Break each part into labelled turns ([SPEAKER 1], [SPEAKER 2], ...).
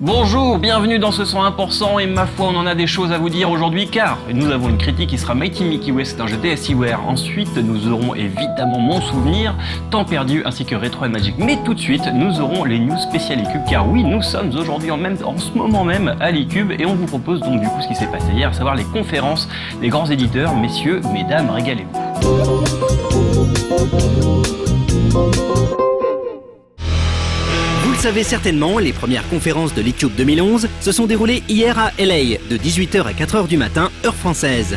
[SPEAKER 1] Bonjour, bienvenue dans ce 101% et ma foi on en a des choses à vous dire aujourd'hui car nous avons une critique qui sera Mighty Milky Way, c'est un jeu DSiWare. Ensuite nous aurons évidemment mon souvenir, Temps perdu ainsi que Retro & Magic. Mais tout de suite nous aurons les news spéciales eCube car oui nous sommes aujourd'hui en ce moment même à l'eCube et on vous propose donc du coup ce qui s'est passé hier, à savoir les conférences des grands éditeurs. Messieurs, mesdames, régalez-vous.
[SPEAKER 2] Vous le savez certainement, les premières conférences de l'eCube 2011 se sont déroulées hier à LA, de 18h à 4h du matin, heure française.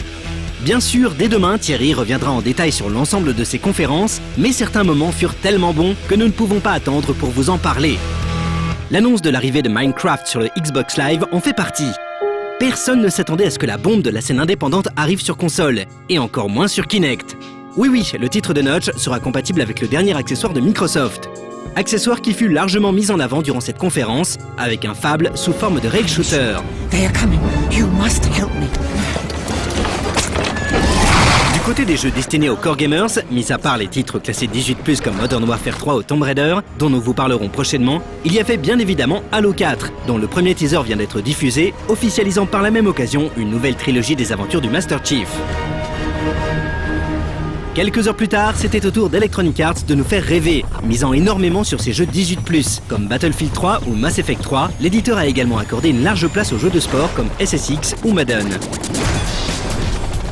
[SPEAKER 2] Bien sûr, dès demain, Thierry reviendra en détail sur l'ensemble de ces conférences, mais certains moments furent tellement bons que nous ne pouvons pas attendre pour vous en parler. L'annonce de l'arrivée de Minecraft sur le Xbox Live en fait partie. Personne ne s'attendait à ce que la bombe de la scène indépendante arrive sur console, et encore moins sur Kinect. Oui, le titre de Notch sera compatible avec le dernier accessoire de Microsoft. Accessoire qui fut largement mis en avant durant cette conférence, avec un Fable sous forme de rail shooter.
[SPEAKER 3] They are coming. You must help me.
[SPEAKER 2] Du côté des jeux destinés aux core gamers, mis à part les titres classés 18+, comme Modern Warfare 3 ou Tomb Raider, dont nous vous parlerons prochainement, il y avait bien évidemment Halo 4, dont le premier teaser vient d'être diffusé, officialisant par la même occasion une nouvelle trilogie des aventures du Master Chief. Quelques heures plus tard, c'était au tour d'Electronic Arts de nous faire rêver, misant énormément sur ses jeux 18+, comme Battlefield 3 ou Mass Effect 3. L'éditeur a également accordé une large place aux jeux de sport comme SSX ou Madden.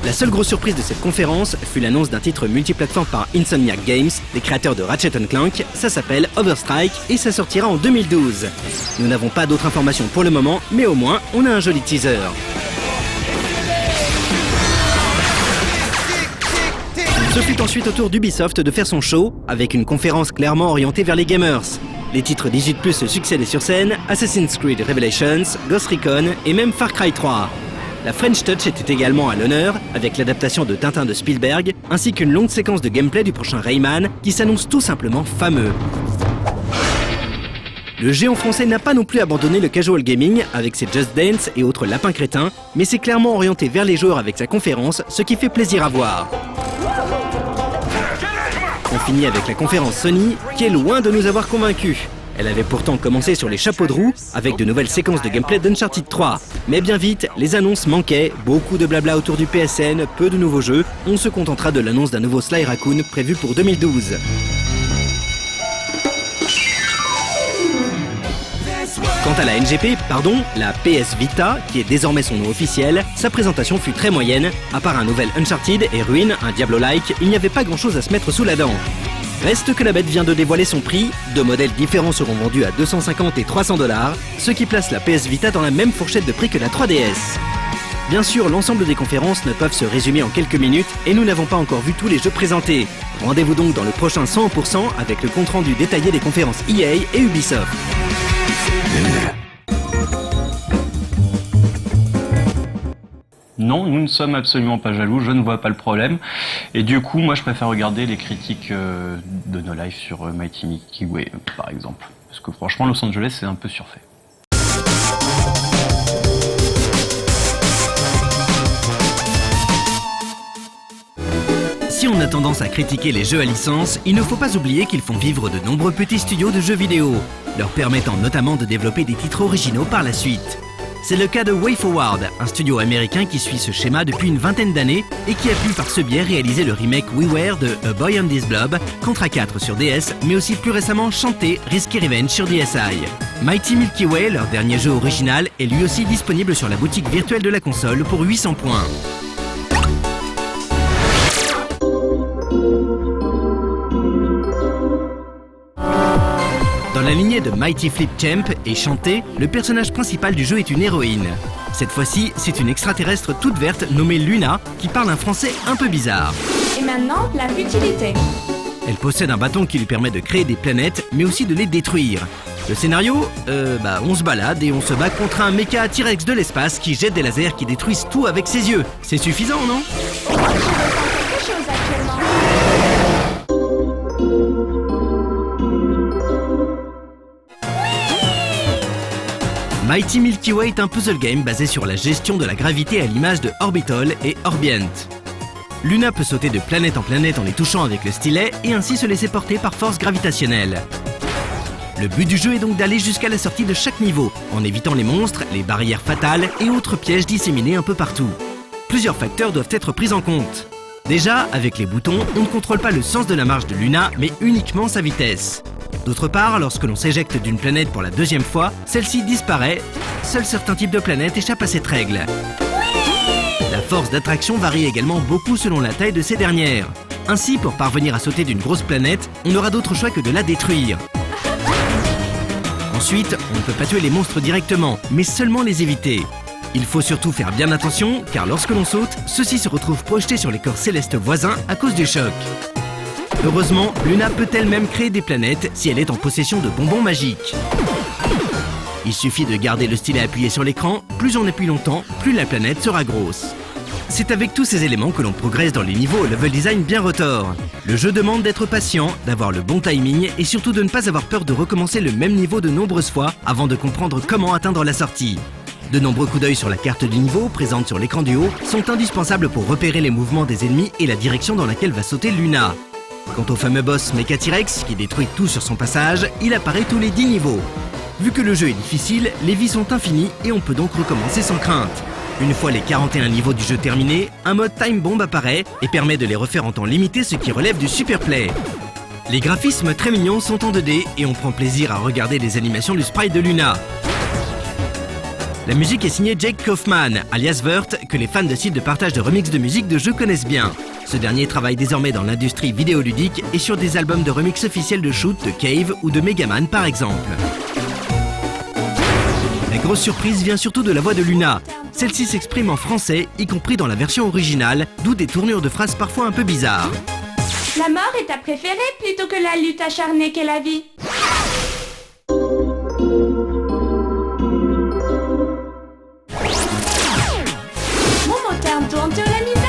[SPEAKER 2] La seule grosse surprise de cette conférence fut l'annonce d'un titre multiplateforme par Insomniac Games, les créateurs de Ratchet & Clank. Ça s'appelle Overstrike et ça sortira en 2012. Nous n'avons pas d'autres informations pour le moment, mais au moins, on a un joli teaser. Ce fut ensuite au tour d'Ubisoft de faire son show, avec une conférence clairement orientée vers les gamers. Les titres 18+ se succédaient sur scène, Assassin's Creed Revelations, Ghost Recon et même Far Cry 3. La French Touch était également à l'honneur, avec l'adaptation de Tintin de Spielberg, ainsi qu'une longue séquence de gameplay du prochain Rayman, qui s'annonce tout simplement fameux. Le géant français n'a pas non plus abandonné le casual gaming avec ses Just Dance et autres lapins crétins, mais s'est clairement orienté vers les joueurs avec sa conférence, ce qui fait plaisir à voir. On finit avec la conférence Sony, qui est loin de nous avoir convaincus. Elle avait pourtant commencé sur les chapeaux de roue, avec de nouvelles séquences de gameplay d'Uncharted 3. Mais bien vite, les annonces manquaient, beaucoup de blabla autour du PSN, peu de nouveaux jeux. On se contentera de l'annonce d'un nouveau Sly Raccoon prévu pour 2012. Quant à la NGP, la PS Vita, qui est désormais son nom officiel, sa présentation fut très moyenne. À part un nouvel Uncharted et Ruin, un Diablo-like, il n'y avait pas grand chose à se mettre sous la dent. Reste que la bête vient de dévoiler son prix, deux modèles différents seront vendus à 250 et 300 $, ce qui place la PS Vita dans la même fourchette de prix que la 3DS. Bien sûr, l'ensemble des conférences ne peuvent se résumer en quelques minutes et nous n'avons pas encore vu tous les jeux présentés. Rendez-vous donc dans le prochain 100% avec le compte-rendu détaillé des conférences EA et Ubisoft.
[SPEAKER 1] Non, nous ne sommes absolument pas jaloux, je ne vois pas le problème. Et du coup, moi je préfère regarder les critiques de No Life sur Mighty Milky Way, par exemple. Parce que franchement, Los Angeles, c'est un peu surfait.
[SPEAKER 2] Si on a tendance à critiquer les jeux à licence, il ne faut pas oublier qu'ils font vivre de nombreux petits studios de jeux vidéo, leur permettant notamment de développer des titres originaux par la suite. C'est le cas de WayForward, un studio américain qui suit ce schéma depuis une vingtaine d'années et qui a pu par ce biais réaliser le remake WiiWare de A Boy and His Blob, Contra 4 sur DS, mais aussi plus récemment Shantae, Risky Revenge sur DSi. Mighty Milky Way, leur dernier jeu original, est lui aussi disponible sur la boutique virtuelle de la console pour 800 points. Dans la lignée de Mighty Flip Champ et Shantae, le personnage principal du jeu est une héroïne. Cette fois-ci, c'est une extraterrestre toute verte nommée Luna qui parle un français un peu bizarre.
[SPEAKER 4] Et maintenant, la futilité.
[SPEAKER 2] Elle possède un bâton qui lui permet de créer des planètes, mais aussi de les détruire. Le scénario, on se balade et on se bat contre un méca T-Rex de l'espace qui jette des lasers qui détruisent tout avec ses yeux. C'est suffisant, non ?
[SPEAKER 4] Je ressens quelque chose actuellement.
[SPEAKER 2] Mighty Milky Way est un puzzle game basé sur la gestion de la gravité à l'image de Orbital et Orbient. Luna peut sauter de planète en planète en les touchant avec le stylet et ainsi se laisser porter par force gravitationnelle. Le but du jeu est donc d'aller jusqu'à la sortie de chaque niveau, en évitant les monstres, les barrières fatales et autres pièges disséminés un peu partout. Plusieurs facteurs doivent être pris en compte. Déjà, avec les boutons, on ne contrôle pas le sens de la marche de Luna, mais uniquement sa vitesse. D'autre part, lorsque l'on s'éjecte d'une planète pour la deuxième fois, celle-ci disparaît. Seuls certains types de planètes échappent à cette règle. La force d'attraction varie également beaucoup selon la taille de ces dernières. Ainsi, pour parvenir à sauter d'une grosse planète, on n'aura d'autre choix que de la détruire. Ensuite, on ne peut pas tuer les monstres directement, mais seulement les éviter. Il faut surtout faire bien attention, car lorsque l'on saute, ceux-ci se retrouvent projetés sur les corps célestes voisins à cause du choc. Heureusement, Luna peut elle-même créer des planètes si elle est en possession de bonbons magiques. Il suffit de garder le stylet appuyé sur l'écran, plus on appuie longtemps, plus la planète sera grosse. C'est avec tous ces éléments que l'on progresse dans les niveaux au level design bien retors. Le jeu demande d'être patient, d'avoir le bon timing et surtout de ne pas avoir peur de recommencer le même niveau de nombreuses fois avant de comprendre comment atteindre la sortie. De nombreux coups d'œil sur la carte du niveau, présente sur l'écran du haut, sont indispensables pour repérer les mouvements des ennemis et la direction dans laquelle va sauter Luna. Quant au fameux boss Mecha T-Rex, qui détruit tout sur son passage, il apparaît tous les 10 niveaux. Vu que le jeu est difficile, les vies sont infinies et on peut donc recommencer sans crainte. Une fois les 41 niveaux du jeu terminés, un mode Time Bomb apparaît et permet de les refaire en temps limité, ce qui relève du Superplay. Les graphismes très mignons sont en 2D et on prend plaisir à regarder les animations du sprite de Luna. La musique est signée Jake Kaufman, alias Vert, que les fans de sites de partage de remix de musique de jeux connaissent bien. Ce dernier travaille désormais dans l'industrie vidéoludique et sur des albums de remix officiels de Shoot, de Cave ou de Megaman par exemple. La grosse surprise vient surtout de la voix de Luna. Celle-ci s'exprime en français, y compris dans la version originale, d'où des tournures de phrases parfois un peu bizarres.
[SPEAKER 4] La mort est ta préférée plutôt que la lutte acharnée qu'est la vie. Mon moteur tourne sur la misère.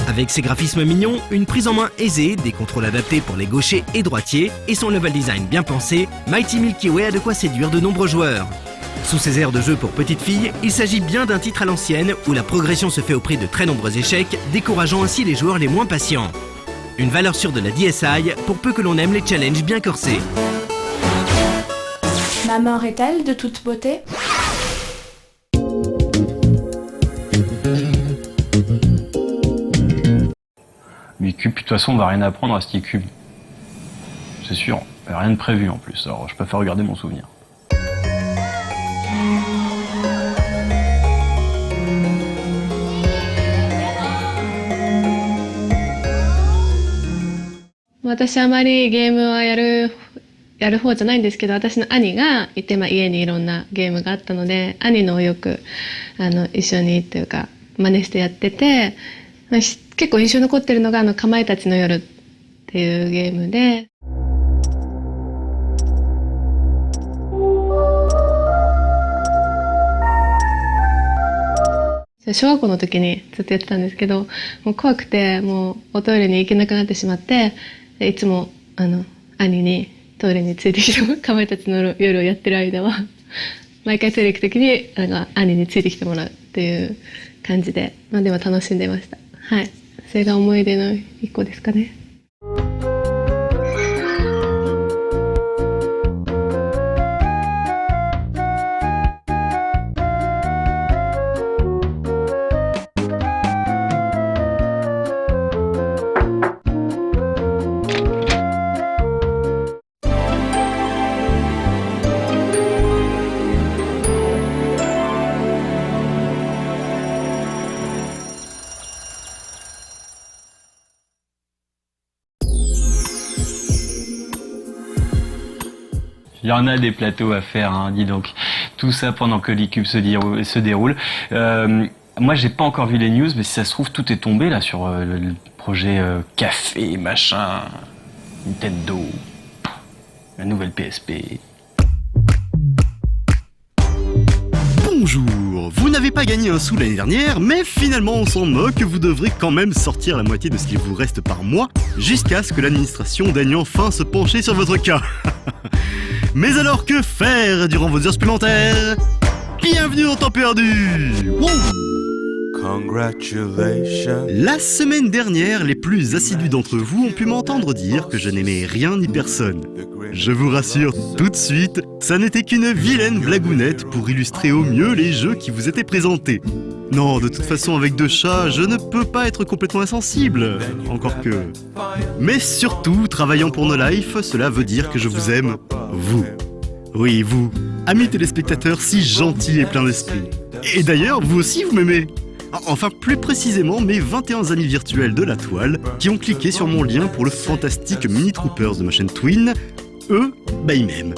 [SPEAKER 2] Avec ses graphismes mignons, une prise en main aisée, des contrôles adaptés pour les gauchers et droitiers, et son level design bien pensé, Mighty Milky Way a de quoi séduire de nombreux joueurs. Sous ses airs de jeu pour petites filles, il s'agit bien d'un titre à l'ancienne où la progression se fait au prix de très nombreux échecs, décourageant ainsi les joueurs les moins patients. Une valeur sûre de la DSi pour peu que l'on aime les challenges bien corsés.
[SPEAKER 4] Ma mort est-elle de toute beauté?
[SPEAKER 1] Cube, de toute façon, on va rien apprendre à ce Cube. C'est sûr, rien de prévu en plus, alors je préfère regarder mon souvenir.
[SPEAKER 5] 私あまりゲームはやる方じゃないんですけど、私の兄がいて、家にいろんなゲームがあったので、兄のをよく一緒にっていうか真似してやってて、結構印象に残ってるのがかまいたちの夜っていうゲームで。小学校の時にずっとやってたんですけど、もう怖くてもうおトイレに行けなくなってしまって、いつも兄にトイレについてきて、かまいたちの夜をやってる間は毎回トイレ行く時に兄についてきてもらうっていう感じで、でも楽しんでました。はい、それが思い出の一個ですかね。
[SPEAKER 1] Il y en a des plateaux à faire, hein, dis donc. Tout ça pendant que l'e-cube se déroule. Moi, j'ai pas encore vu les news, mais si ça se trouve, tout est tombé là sur le projet café, machin, Nintendo, la nouvelle PSP.
[SPEAKER 6] Bonjour, vous n'avez pas gagné un sou l'année dernière, mais finalement on s'en moque, vous devrez quand même sortir la moitié de ce qu'il vous reste par mois, jusqu'à ce que l'administration daigne enfin se pencher sur votre cas. Mais alors que faire durant vos heures supplémentaires ? bienvenue dans Temps Perdu. Wow.
[SPEAKER 7] Congratulations.
[SPEAKER 6] La semaine dernière, les plus assidus d'entre vous ont pu m'entendre dire que je n'aimais rien ni personne. Je vous rassure tout de suite, ça n'était qu'une vilaine blagounette pour illustrer au mieux les jeux qui vous étaient présentés. Non, de toute façon, avec deux chats, je ne peux pas être complètement insensible, encore que... Mais surtout, travaillant pour No Life, cela veut dire que je vous aime, vous. Oui, vous, amis téléspectateurs si gentils et pleins d'esprit. Et d'ailleurs, vous aussi, vous m'aimez. Enfin, plus précisément, mes 21 amis virtuels de la toile qui ont cliqué sur mon lien pour le fantastique Mini Troopers de ma chaîne Twin, eux, ils m'aiment.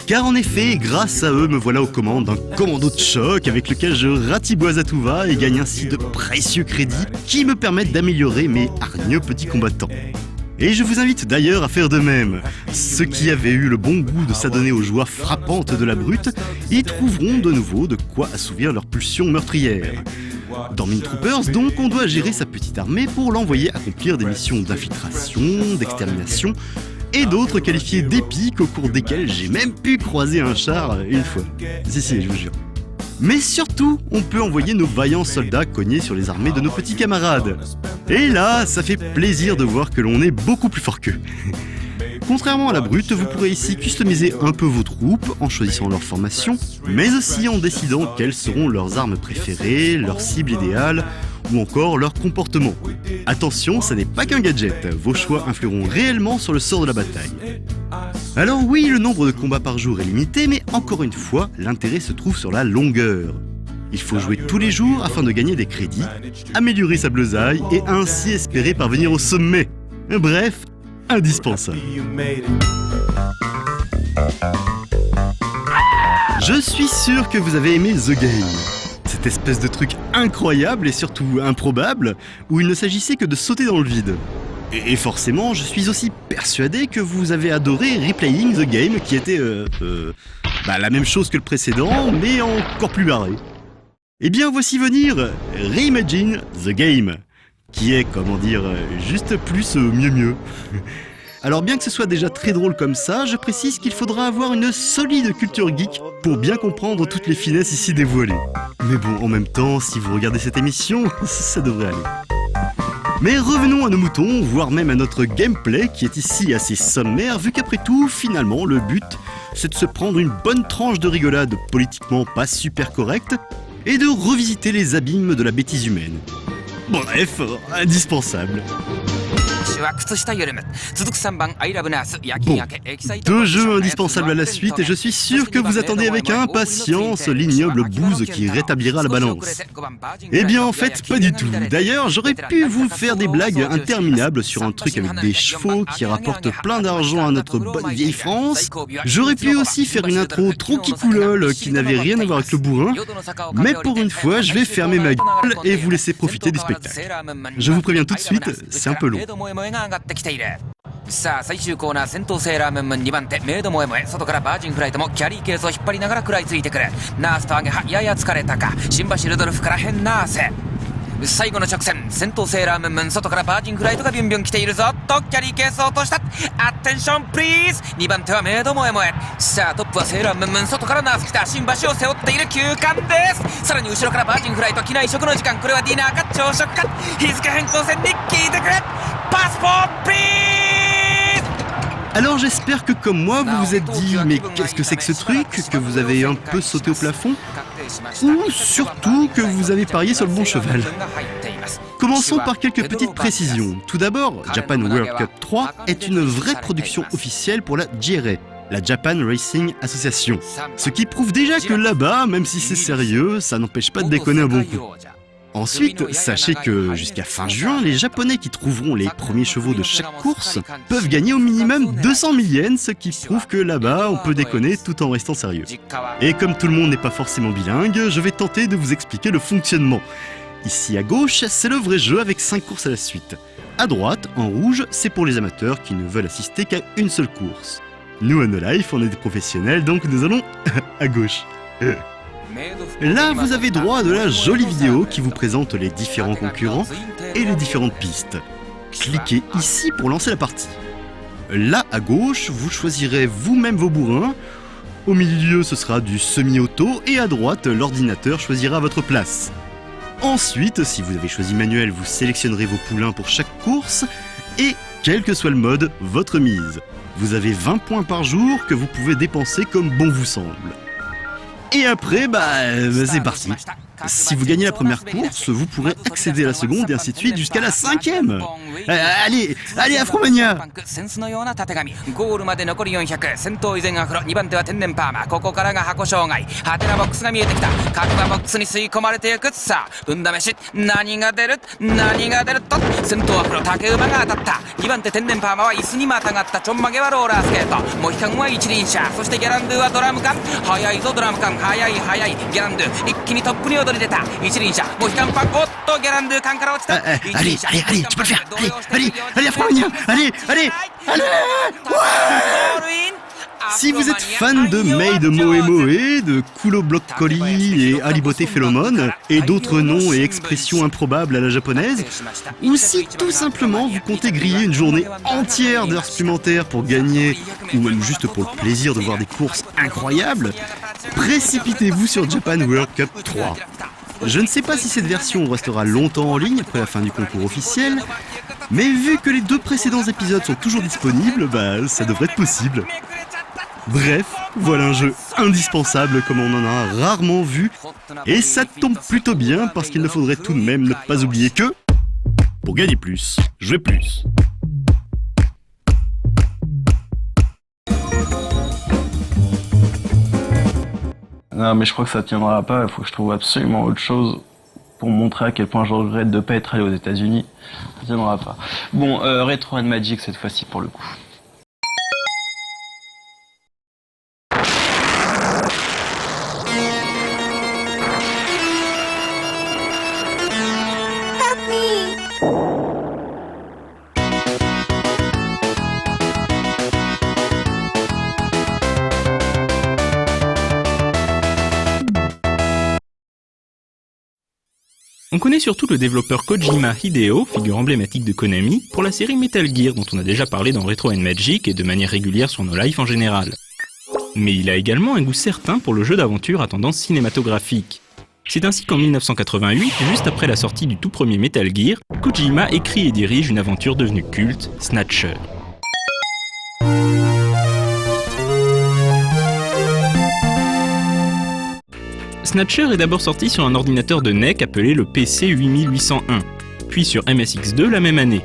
[SPEAKER 6] Car en effet, grâce à eux, me voilà aux commandes d'un commando de choc avec lequel je ratiboise à tout va et gagne ainsi de précieux crédits qui me permettent d'améliorer mes hargneux petits combattants. Et je vous invite d'ailleurs à faire de même. Ceux qui avaient eu le bon goût de s'adonner aux joies frappantes de la brute y trouveront de nouveau de quoi assouvir leurs pulsions meurtrières. Dans Mini Troopers, donc, on doit gérer sa petite armée pour l'envoyer accomplir des missions d'infiltration, d'extermination et d'autres qualifiées d'épiques au cours desquelles j'ai même pu croiser un char une fois. Si, je vous jure. Mais surtout, on peut envoyer nos vaillants soldats cogner sur les armées de nos petits camarades. Et là, ça fait plaisir de voir que l'on est beaucoup plus fort qu'eux. Contrairement à la brute, vous pourrez ici customiser un peu vos troupes en choisissant leur formation, mais aussi en décidant quelles seront leurs armes préférées, leur cible idéale, ou encore leur comportement. Attention, ça n'est pas qu'un gadget, vos choix influeront réellement sur le sort de la bataille. Alors oui, le nombre de combats par jour est limité, mais encore une fois, l'intérêt se trouve sur la longueur. Il faut jouer tous les jours afin de gagner des crédits, améliorer sa bleusaille et ainsi espérer parvenir au sommet. Bref, indispensable. Je suis sûr que vous avez aimé The Game. Cette espèce de truc incroyable et surtout improbable, où il ne s'agissait que de sauter dans le vide. Et forcément, je suis aussi persuadé que vous avez adoré Replaying the Game, qui était la même chose que le précédent, mais encore plus barré. Eh bien, voici venir Reimagine the Game, qui est, juste plus mieux. Alors bien que ce soit déjà très drôle comme ça, je précise qu'il faudra avoir une solide culture geek pour bien comprendre toutes les finesses ici dévoilées. Mais bon, en même temps, si vous regardez cette émission, ça devrait aller. Mais revenons à nos moutons, voire même à notre gameplay qui est ici assez sommaire, vu qu'après tout, finalement, le but, c'est de se prendre une bonne tranche de rigolade politiquement pas super correcte et de revisiter les abîmes de la bêtise humaine. Bref, indispensable. Bon, deux jeux indispensables à la suite et je suis sûr que vous attendez avec impatience l'ignoble bouse qui rétablira la balance. Eh bien en fait, pas du tout. D'ailleurs, j'aurais pu vous faire des blagues interminables sur un truc avec des chevaux qui rapportent plein d'argent à notre bonne vieille France. J'aurais pu aussi faire une intro trop kikoulol qui n'avait rien à voir avec le bourrin. Mais pour une fois, je vais fermer ma gueule et vous laisser profiter du spectacle. Je vous préviens tout de suite, c'est un peu long.
[SPEAKER 8] さあ最終コーナー先頭セーラームーンムン2番手メイドモエモエ外からバージンフライトもキャリーケースを引っ張りながら食らいついてくるナースとアゲハやや疲れたか新橋ルドルフから変ナーセ最後の直線先頭セーラームーンムン外からバージンフライトがビュンビュン来ているぞとキャリーケースを落としたアテンションプリーズ2番手はメイドモエモエさあトップはセーラームーンムン外からナース来た新橋を背負っている9冠ですさらに後ろからバージンフライト機内食の時間これはディナーか朝食か日付変更線に聞いてくれパスポートプリーズ
[SPEAKER 6] Alors j'espère que comme moi vous vous êtes dit mais qu'est-ce que c'est que ce truc, que vous avez un peu sauté au plafond, ou surtout que vous avez parié sur le bon cheval. Commençons par quelques petites précisions. Tout d'abord, Japan World Cup 3 est une vraie production officielle pour la JRA, la Japan Racing Association. Ce qui prouve déjà que là-bas, même si c'est sérieux, ça n'empêche pas de déconner un bon coup. Ensuite, sachez que jusqu'à fin juin, les Japonais qui trouveront les premiers chevaux de chaque course peuvent gagner au minimum 200 000 yens, ce qui prouve que là-bas, on peut déconner tout en restant sérieux. Et comme tout le monde n'est pas forcément bilingue, je vais tenter de vous expliquer le fonctionnement. Ici à gauche, c'est le vrai jeu avec 5 courses à la suite. À droite, en rouge, c'est pour les amateurs qui ne veulent assister qu'à une seule course. Nous, à No Life, on est des professionnels, donc nous allons à gauche. Là, vous avez droit à de la jolie vidéo qui vous présente les différents concurrents et les différentes pistes. Cliquez ici pour lancer la partie. Là, à gauche, vous choisirez vous-même vos bourrins. Au milieu, ce sera du semi-auto et à droite, l'ordinateur choisira votre place. Ensuite, si vous avez choisi manuel, vous sélectionnerez vos poulains pour chaque course et, quel que soit le mode, votre mise. Vous avez 20 points par jour que vous pouvez dépenser comme bon vous semble. Et après, c'est parti. Si vous gagnez la première course, vous pourrez accéder à la seconde et ainsi de suite jusqu'à la 5e. Allez, Afromania!
[SPEAKER 8] センスのような縦紙ゴールまで残り400先頭依然アフロ2番手は天然パーマここからが箱障害ハテナボックスが見えてきた角がボックスに吸い込まれていくさあ運試し何が出ると先頭アフロ竹馬が当たった2番手天然パーマは椅子にまたがったちょんまげはローラースケートモヒカンは一輪車そしてギャランドゥはドラム缶速いぞドラム缶速いギャランドゥ一気にトップに躍り出た一輪車モヒカンパンおっとギャランドゥ缶から落ちた
[SPEAKER 6] Allez, tu peux le faire. Allez, Afromania, allez. Si vous êtes fan de Maid Moe Moe, de Kulo Blockoli et Aliboté Philomone, et d'autres noms et expressions improbables à la japonaise, ou si tout simplement vous comptez griller une journée entière d'heures supplémentaires pour gagner, ou même juste pour le plaisir de voir des courses incroyables, précipitez-vous sur Japan World Cup 3. Je ne sais pas si cette version restera longtemps en ligne après la fin du concours officiel, mais vu que les 2 précédents épisodes sont toujours disponibles, ça devrait être possible. Bref, voilà un jeu indispensable comme on en a rarement vu, et ça tombe plutôt bien parce qu'il ne faudrait tout de même ne pas oublier que, pour gagner plus, jouer plus.
[SPEAKER 1] Non, mais je crois que ça tiendra pas. Il faut que je trouve absolument autre chose pour montrer à quel point je regrette de ne pas être allé aux États-Unis. Ça tiendra pas. Bon, Retro and Magic cette fois-ci pour le coup.
[SPEAKER 7] On connaît surtout le développeur Kojima Hideo, figure emblématique de Konami, pour la série Metal Gear dont on a déjà parlé dans Retro and Magic et de manière régulière sur nos lives en général. Mais il a également un goût certain pour le jeu d'aventure à tendance cinématographique. C'est ainsi qu'en 1988, juste après la sortie du tout premier Metal Gear, Kojima écrit et dirige une aventure devenue culte, Snatcher. Snatcher est d'abord sorti sur un ordinateur de NEC appelé le PC 8801, puis sur MSX2 la même année.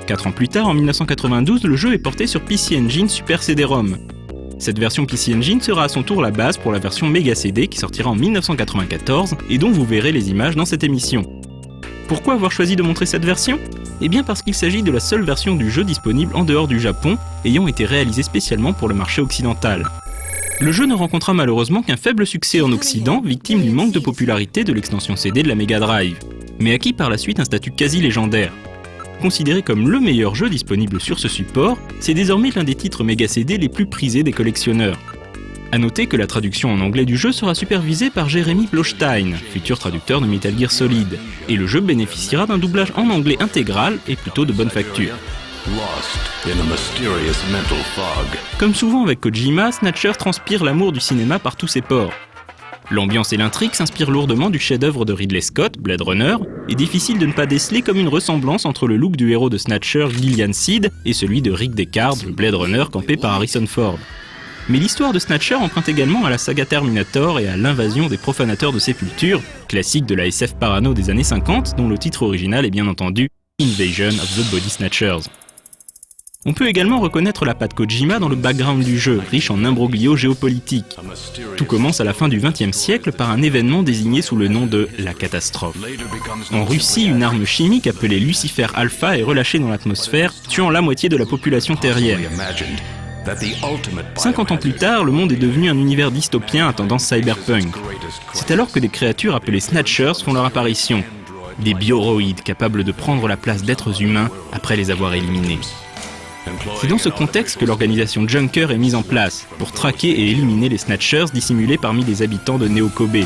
[SPEAKER 7] 4 ans plus tard, en 1992, le jeu est porté sur PC Engine Super CD-ROM. Cette version PC Engine sera à son tour la base pour la version Mega CD qui sortira en 1994 et dont vous verrez les images dans cette émission. Pourquoi avoir choisi de montrer cette version ? Eh bien parce qu'il s'agit de la seule version du jeu disponible en dehors du Japon, ayant été réalisée spécialement pour le marché occidental. Le jeu ne rencontra malheureusement qu'un faible succès en Occident, victime du manque de popularité de l'extension CD de la Mega Drive, mais acquis par la suite un statut quasi légendaire. Considéré comme le meilleur jeu disponible sur ce support, c'est désormais l'un des titres Mega CD les plus prisés des collectionneurs. A noter que la traduction en anglais du jeu sera supervisée par Jeremy Blostein, futur traducteur de Metal Gear Solid, et le jeu bénéficiera d'un doublage en anglais intégral et plutôt de bonne facture. Comme souvent avec Kojima, Snatcher transpire l'amour du cinéma par tous ses pores. L'ambiance et l'intrigue s'inspirent lourdement du chef-d'œuvre de Ridley Scott, Blade Runner, et difficile de ne pas déceler comme une ressemblance entre le look du héros de Snatcher, Gillian Seed, et celui de Rick Deckard, le Blade Runner campé par Harrison Ford. Mais l'histoire de Snatcher emprunte également à la saga Terminator et à l'invasion des profanateurs de sépulture, classique de la SF parano des années 50, dont le titre original est bien entendu Invasion of the Body Snatchers. On peut également reconnaître la patte Kojima dans le background du jeu, riche en imbroglios géopolitiques. Tout commence à la fin du XXe siècle par un événement désigné sous le nom de la catastrophe. En Russie, une arme chimique appelée Lucifer Alpha est relâchée dans l'atmosphère, tuant la moitié de la population terrienne. 50 ans plus tard, le monde est devenu un univers dystopien à tendance cyberpunk. C'est alors que des créatures appelées Snatchers font leur apparition. Des bioroïdes capables de prendre la place d'êtres humains après les avoir éliminés. C'est dans ce contexte que l'organisation Junker est mise en place, pour traquer et éliminer les Snatchers dissimulés parmi les habitants de Neo Kobe.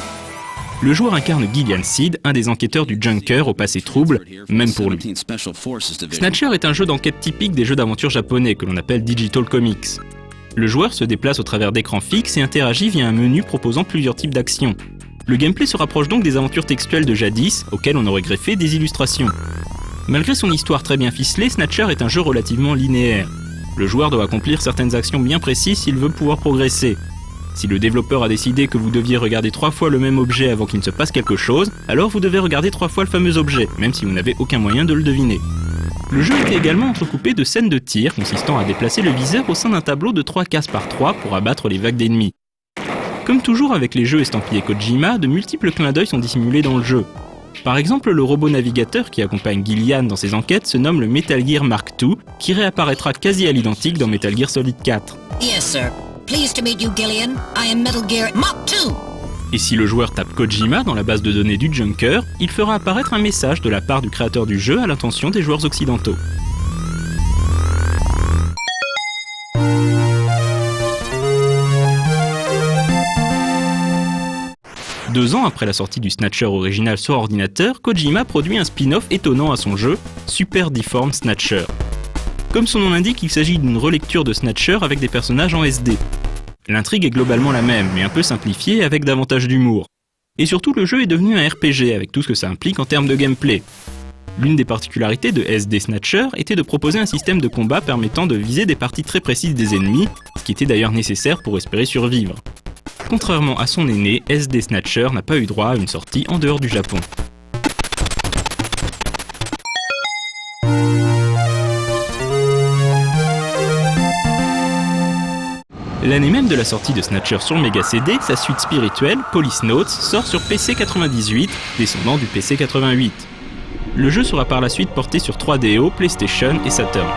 [SPEAKER 7] Le joueur incarne Gillian Seed, un des enquêteurs du Junker au passé trouble, même pour lui. Snatcher est un jeu d'enquête typique des jeux d'aventure japonais que l'on appelle Digital Comics. Le joueur se déplace au travers d'écrans fixes et interagit via un menu proposant plusieurs types d'actions. Le gameplay se rapproche donc des aventures textuelles de jadis, auxquelles on aurait greffé des illustrations. Malgré son histoire très bien ficelée, Snatcher est un jeu relativement linéaire. Le joueur doit accomplir certaines actions bien précises s'il veut pouvoir progresser. Si le développeur a décidé que vous deviez regarder 3 fois le même objet avant qu'il ne se passe quelque chose, alors vous devez regarder 3 fois le fameux objet, même si vous n'avez aucun moyen de le deviner. Le jeu était également entrecoupé de scènes de tir consistant à déplacer le viseur au sein d'un tableau de 3 cases par 3 pour abattre les vagues d'ennemis. Comme toujours avec les jeux estampillés Kojima, de multiples clins d'œil sont dissimulés dans le jeu. Par exemple, le robot navigateur qui accompagne Gillian dans ses enquêtes se nomme le Metal Gear Mark II, qui réapparaîtra quasi à l'identique dans Metal Gear Solid 4.
[SPEAKER 3] Yes, sir. Pleased to meet you, Gillian. I am Metal Gear Mark II.
[SPEAKER 7] Et si le joueur tape Kojima dans la base de données du Junker, il fera apparaître un message de la part du créateur du jeu à l'intention des joueurs occidentaux. Deux ans après la sortie du Snatcher original sur ordinateur, Kojima produit un spin-off étonnant à son jeu, Super Deformed Snatcher. Comme son nom l'indique, il s'agit d'une relecture de Snatcher avec des personnages en SD. L'intrigue est globalement la même, mais un peu simplifiée avec davantage d'humour. Et surtout, le jeu est devenu un RPG avec tout ce que ça implique en termes de gameplay. L'une des particularités de SD Snatcher était de proposer un système de combat permettant de viser des parties très précises des ennemis, ce qui était d'ailleurs nécessaire pour espérer survivre. Contrairement à son aîné, SD Snatcher n'a pas eu droit à une sortie en dehors du Japon. L'année même de la sortie de Snatcher sur Mega CD, sa suite spirituelle, Police Notes, sort sur PC 98, descendant du PC 88. Le jeu sera par la suite porté sur 3DO, PlayStation et Saturn.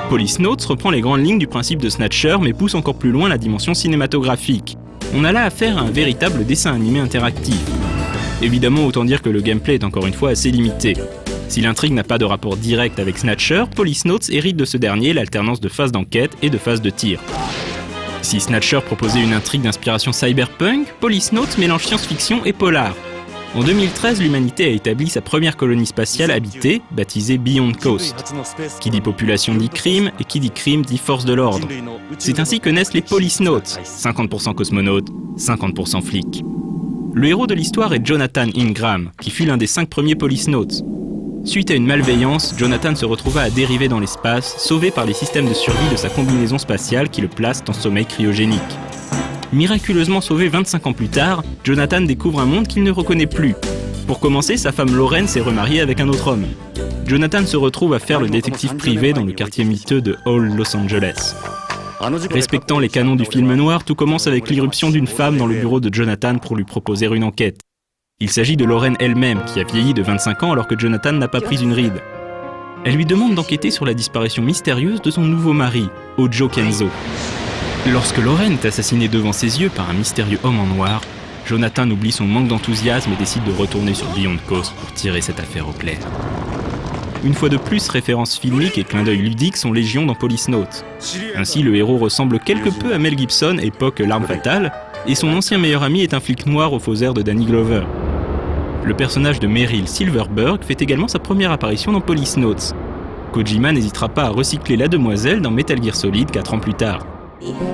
[SPEAKER 7] Police Notes reprend les grandes lignes du principe de Snatcher mais pousse encore plus loin la dimension cinématographique. On a là affaire à un véritable dessin animé interactif. Évidemment, autant dire que le gameplay est encore une fois assez limité. Si l'intrigue n'a pas de rapport direct avec Snatcher, Police Notes hérite de ce dernier l'alternance de phases d'enquête et de phases de tir. Si Snatcher proposait une intrigue d'inspiration cyberpunk, Police Notes mélange science-fiction et polar. En 2013, l'humanité a établi sa première colonie spatiale habitée, baptisée Beyond Coast. Qui dit population dit crime, et qui dit crime dit force de l'ordre. C'est ainsi que naissent les Police Notes, 50% cosmonautes, 50% flics. Le héros de l'histoire est Jonathan Ingram, qui fut l'un des 5 premiers Police Notes. Suite à une malveillance, Jonathan se retrouva à dériver dans l'espace, sauvé par les systèmes de survie de sa combinaison spatiale qui le placent en sommeil cryogénique. Miraculeusement sauvé 25 ans plus tard, Jonathan découvre un monde qu'il ne reconnaît plus. Pour commencer, sa femme Lauren s'est remariée avec un autre homme. Jonathan se retrouve à faire le détective privé dans le quartier miteux de Hall, Los Angeles. Respectant les canons du film noir, tout commence avec l'irruption d'une femme dans le bureau de Jonathan pour lui proposer une enquête. Il s'agit de Lauren elle-même, qui a vieilli de 25 ans alors que Jonathan n'a pas pris une ride. Elle lui demande d'enquêter sur la disparition mystérieuse de son nouveau mari, Ojo Kenzo. Lorsque Lauren est assassinée devant ses yeux par un mystérieux homme en noir, Jonathan oublie son manque d'enthousiasme et décide de retourner sur Beyond Coast pour tirer cette affaire au clair. Une fois de plus, références filmiques et clins d'œil ludiques sont légion dans Police Notes. Ainsi, le héros ressemble quelque peu à Mel Gibson, époque L'Arme Fatale, et son ancien meilleur ami est un flic noir au faux air de Danny Glover. Le personnage de Meryl Silverberg fait également sa première apparition dans Police Notes. Kojima n'hésitera pas à recycler la demoiselle dans Metal Gear Solid 4 ans plus tard.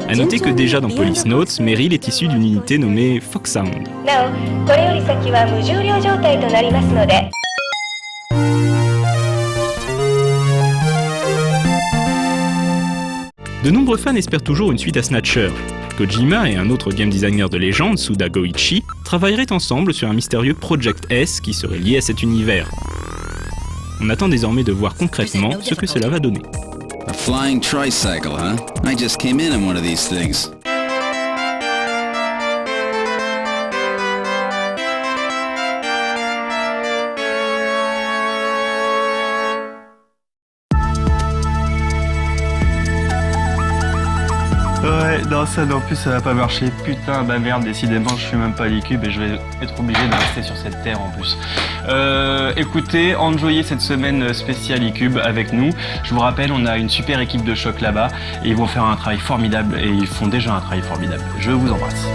[SPEAKER 7] A noter que déjà dans Police Notes, Meryl est issue d'une unité nommée Foxhound. De nombreux fans espèrent toujours une suite à Snatcher. Kojima et un autre game designer de légende, Suda Goichi, travailleraient ensemble sur un mystérieux Project S qui serait lié à cet univers. On attend désormais de voir concrètement ce que cela va donner.
[SPEAKER 9] A flying tricycle, huh? I just came in one of these things.
[SPEAKER 1] Ouais, non, ça non plus ça va pas marcher. Putain, bah merde, décidément je suis même pas l'e-cube et je vais être obligé de rester sur cette terre en plus. Écoutez, enjoyez cette semaine spéciale e-cube avec nous. Je vous rappelle, on a une super équipe de choc là-bas et ils vont faire un travail formidable et ils font déjà un travail formidable. Je vous embrasse.